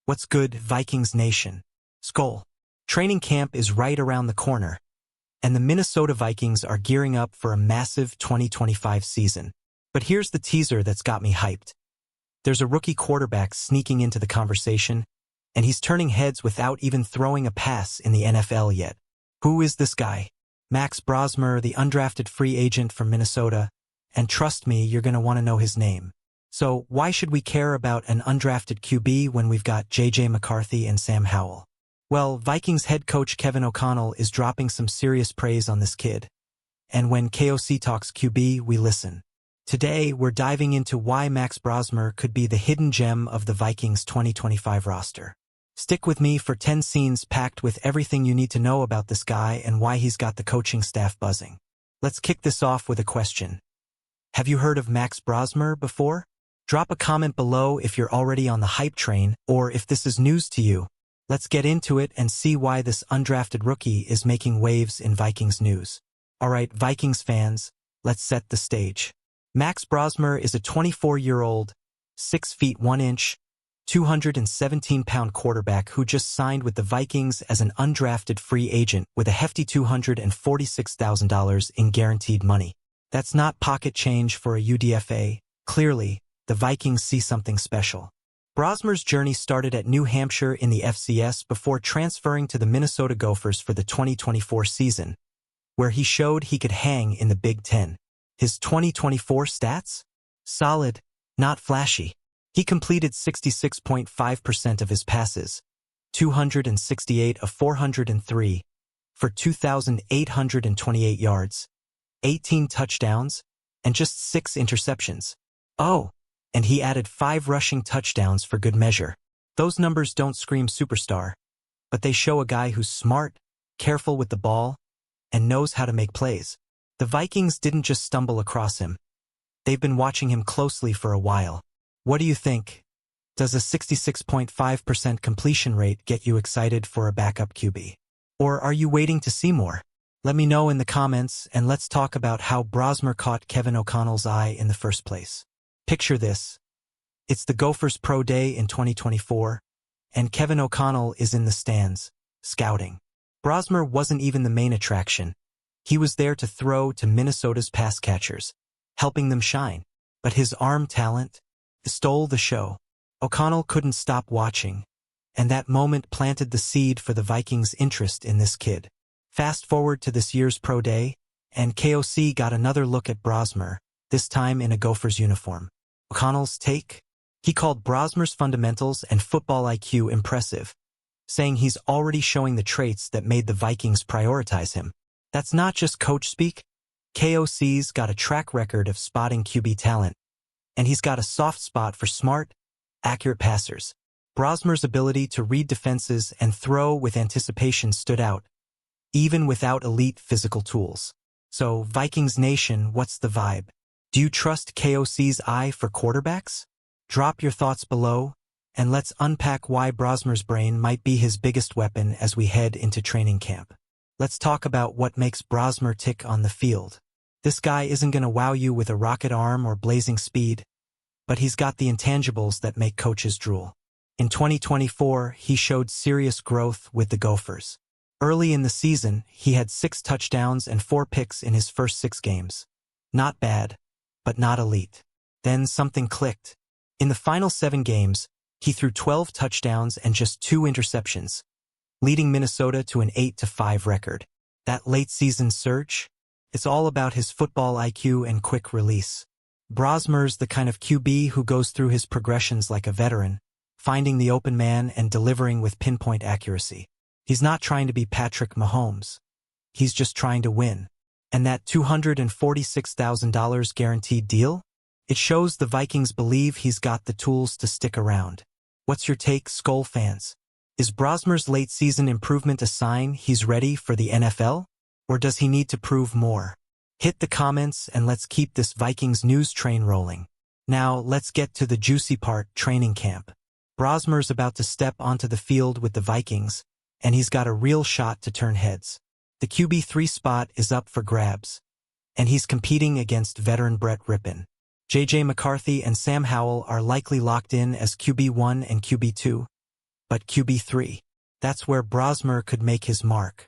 What's good, Vikings Nation? Skol. Training camp is right around the corner, and the Minnesota Vikings are gearing up for a massive 2025 season. But here's the teaser that's got me hyped. There's a rookie quarterback sneaking into the conversation, and he's turning heads without even throwing a pass in the NFL yet. Who is this guy? Max Brosmer, the undrafted free agent from Minnesota, and trust me, you're going to want to know his name. So why should we care about an undrafted QB when we've got J.J. McCarthy and Sam Howell? Well, Vikings head coach Kevin O'Connell is dropping some serious praise on this kid. And when KOC talks QB, we listen. Today, we're diving into why Max Brosmer could be the hidden gem of the Vikings 2025 roster. Stick with me for 10 scenes packed with everything you need to know about this guy and why he's got the coaching staff buzzing. Let's kick this off with a question. Have you heard of Max Brosmer before? Drop a comment below if you're already on the hype train or if this is news to you. Let's get into it and see why this undrafted rookie is making waves in Vikings news. Alright, Vikings fans, let's set the stage. Max Brosmer is a 24-year-old, 6 feet 1 inch, 217-pound quarterback who just signed with the Vikings as an undrafted free agent with a hefty $246,000 in guaranteed money. That's not pocket change for a UDFA. Clearly, the Vikings see something special. Brosmer's journey started at New Hampshire in the FCS before transferring to the Minnesota Gophers for the 2024 season, where he showed he could hang in the Big Ten. His 2024 stats? Solid, not flashy. He completed 66.5% of his passes, 268 of 403, for 2,828 yards, 18 touchdowns, and just 6 interceptions. Oh, and he added 5 rushing touchdowns for good measure. Those numbers don't scream superstar, but they show a guy who's smart, careful with the ball, and knows how to make plays. The Vikings didn't just stumble across him. They've been watching him closely for a while. What do you think? Does a 66.5% completion rate get you excited for a backup QB? Or are you waiting to see more? Let me know in the comments, and let's talk about how Brosmer caught Kevin O'Connell's eye in the first place. Picture this. It's the Gophers Pro Day in 2024, and Kevin O'Connell is in the stands, scouting. Brosmer wasn't even the main attraction. He was there to throw to Minnesota's pass catchers, helping them shine. But his arm talent stole the show. O'Connell couldn't stop watching, and that moment planted the seed for the Vikings' interest in this kid. Fast forward to this year's Pro Day, and KOC got another look at Brosmer, this time in a Gophers uniform. O'Connell's take? He called Brosmer's fundamentals and football IQ impressive, saying he's already showing the traits that made the Vikings prioritize him. That's not just coach speak. KOC's got a track record of spotting QB talent, and he's got a soft spot for smart, accurate passers. Brosmer's ability to read defenses and throw with anticipation stood out, even without elite physical tools. So, Vikings Nation, what's the vibe? Do you trust KOC's eye for quarterbacks? Drop your thoughts below, and let's unpack why Brosmer's brain might be his biggest weapon as we head into training camp. Let's talk about what makes Brosmer tick on the field. This guy isn't going to wow you with a rocket arm or blazing speed, but he's got the intangibles that make coaches drool. In 2024, he showed serious growth with the Gophers. Early in the season, he had 6 touchdowns and 4 picks in his first 6 games. Not bad, but not elite. Then something clicked. In the final 7 games, he threw 12 touchdowns and just 2 interceptions, leading Minnesota to an 8-5 record. That late-season surge? It's all about his football IQ and quick release. Brosmer's the kind of QB who goes through his progressions like a veteran, finding the open man and delivering with pinpoint accuracy. He's not trying to be Patrick Mahomes. He's just trying to win. And that $246,000 guaranteed deal? It shows the Vikings believe he's got the tools to stick around. What's your take, Skol fans? Is Brosmer's late-season improvement a sign he's ready for the NFL? Or does he need to prove more? Hit the comments and let's keep this Vikings news train rolling. Now, let's get to the juicy part, training camp. Brosmer's about to step onto the field with the Vikings, and he's got a real shot to turn heads. The QB3 spot is up for grabs, and he's competing against veteran Brett Rippon. J.J. McCarthy and Sam Howell are likely locked in as QB1 and QB2, But QB3, that's where Brosmer could make his mark.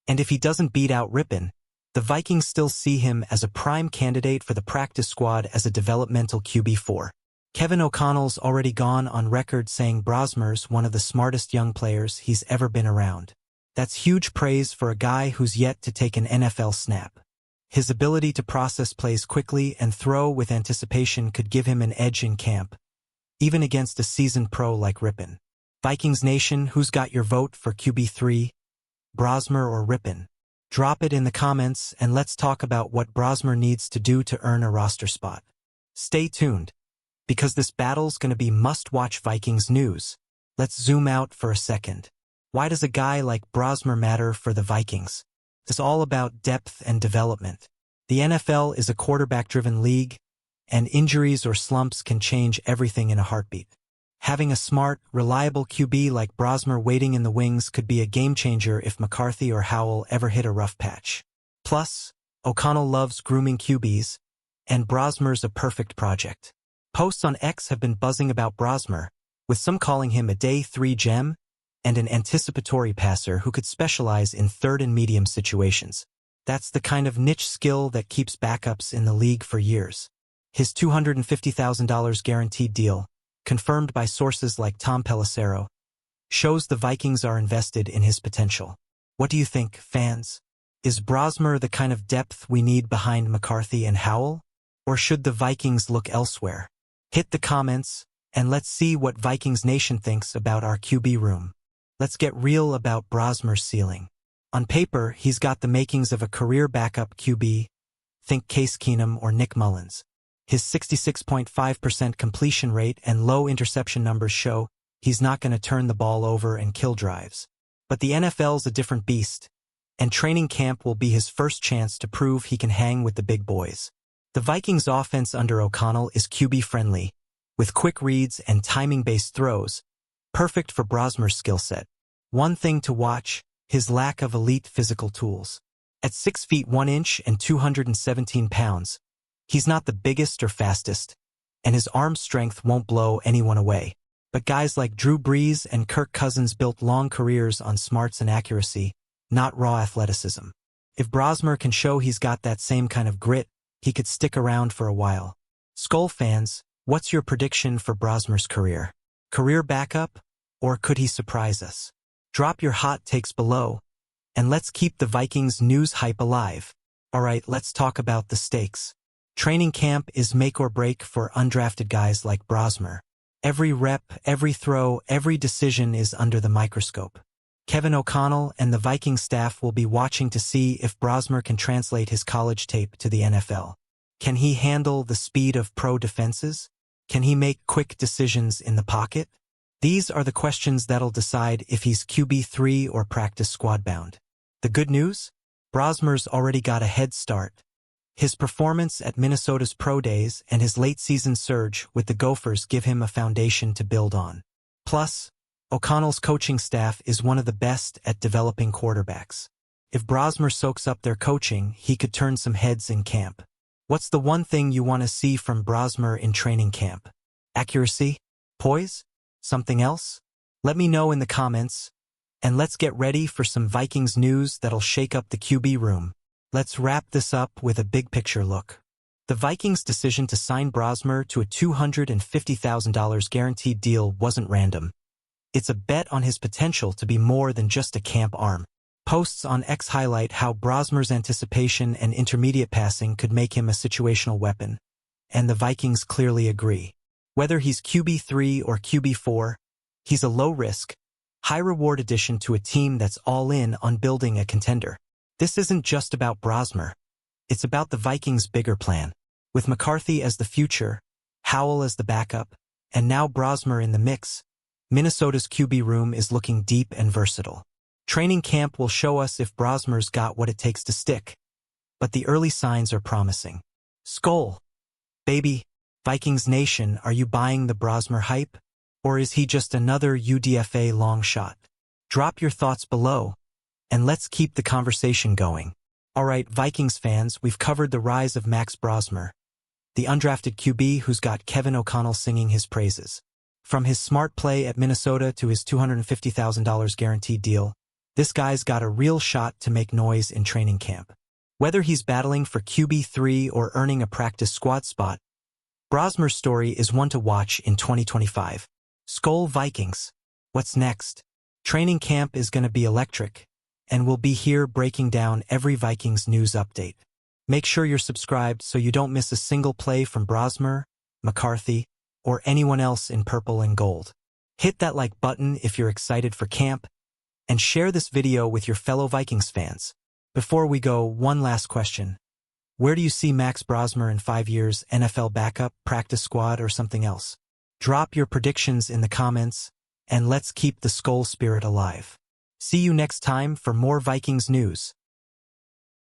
And if he doesn't beat out Ripon, the Vikings still see him as a prime candidate for the practice squad as a developmental QB4. Kevin O'Connell's already gone on record saying Brosmer's one of the smartest young players he's ever been around. That's huge praise for a guy who's yet to take an NFL snap. His ability to process plays quickly and throw with anticipation could give him an edge in camp, even against a seasoned pro like Ripon. Vikings Nation, who's got your vote for QB3, Brosmer or Ripon? Drop it in the comments and let's talk about what Brosmer needs to do to earn a roster spot. Stay tuned, because this battle's gonna be must-watch Vikings news. Let's zoom out for a second. Why does a guy like Brosmer matter for the Vikings? It's all about depth and development. The NFL is a quarterback-driven league, and injuries or slumps can change everything in a heartbeat. Having a smart, reliable QB like Brosmer waiting in the wings could be a game-changer if McCarthy or Howell ever hit a rough patch. Plus, O'Connell loves grooming QBs, and Brosmer's a perfect project. Posts on X have been buzzing about Brosmer, with some calling him a day 3 gem and an anticipatory passer who could specialize in third and medium situations. That's the kind of niche skill that keeps backups in the league for years. His $250,000 guaranteed deal, confirmed by sources like Tom Pelissero, shows the Vikings are invested in his potential. What do you think, fans? Is Brosmer the kind of depth we need behind McCarthy and Howell? Or should the Vikings look elsewhere? Hit the comments, and let's see what Vikings Nation thinks about our QB room. Let's get real about Brosmer's ceiling. On paper, he's got the makings of a career backup QB. Think Case Keenum or Nick Mullins. His 66.5% completion rate and low interception numbers show he's not going to turn the ball over and kill drives. But the NFL's a different beast, and training camp will be his first chance to prove he can hang with the big boys. The Vikings' offense under O'Connell is QB-friendly, with quick reads and timing-based throws, perfect for Brosmer's skill set. One thing to watch, his lack of elite physical tools. At 6 feet 1 inch and 217 pounds, he's not the biggest or fastest, and his arm strength won't blow anyone away. But guys like Drew Brees and Kirk Cousins built long careers on smarts and accuracy, not raw athleticism. If Brosmer can show he's got that same kind of grit, he could stick around for a while. Skull fans, what's your prediction for Brosmer's career? Career backup, or could he surprise us? Drop your hot takes below, and let's keep the Vikings news hype alive. Alright, let's talk about the stakes. Training camp is make or break for undrafted guys like Brosmer. Every rep, every throw, every decision is under the microscope. Kevin O'Connell and the Vikings staff will be watching to see if Brosmer can translate his college tape to the NFL. Can he handle the speed of pro defenses? Can he make quick decisions in the pocket? These are the questions that'll decide if he's QB3 or practice squad bound. The good news? Brosmer's already got a head start. His performance at Minnesota's Pro Days and his late-season surge with the Gophers give him a foundation to build on. Plus, O'Connell's coaching staff is one of the best at developing quarterbacks. If Brosmer soaks up their coaching, he could turn some heads in camp. What's the one thing you want to see from Brosmer in training camp? Accuracy? Poise? Something else? Let me know in the comments. And let's get ready for some Vikings news that'll shake up the QB room. Let's wrap this up with a big picture look. The Vikings' decision to sign Brosmer to a $250,000 guaranteed deal wasn't random. It's a bet on his potential to be more than just a camp arm. Posts on X highlight how Brosmer's anticipation and intermediate passing could make him a situational weapon, and the Vikings clearly agree. Whether he's QB3 or QB4, he's a low-risk, high-reward addition to a team that's all in on building a contender. This isn't just about Brosmer. It's about the Vikings' bigger plan. With McCarthy as the future, Howell as the backup, and now Brosmer in the mix, Minnesota's QB room is looking deep and versatile. Training camp will show us if Brosmer's got what it takes to stick, but the early signs are promising. Skol! Baby, Vikings Nation, are you buying the Brosmer hype? Or is he just another UDFA long shot? Drop your thoughts below, and let's keep the conversation going. Alright, Vikings fans, we've covered the rise of Max Brosmer, the undrafted QB who's got Kevin O'Connell singing his praises. From his smart play at Minnesota to his $250,000 guaranteed deal, this guy's got a real shot to make noise in training camp. Whether he's battling for QB3 or earning a practice squad spot, Brosmer's story is one to watch in 2025. Skol Vikings. What's next? Training camp is going to be electric, and we'll be here breaking down every Vikings news update. Make sure you're subscribed so you don't miss a single play from Brosmer, McCarthy, or anyone else in purple and gold. Hit that like button if you're excited for camp, and share this video with your fellow Vikings fans. Before we go, one last question. Where do you see Max Brosmer in 5 years? NFL backup, practice squad, or something else? Drop your predictions in the comments, and let's keep the Skol spirit alive. See you next time for more Vikings news.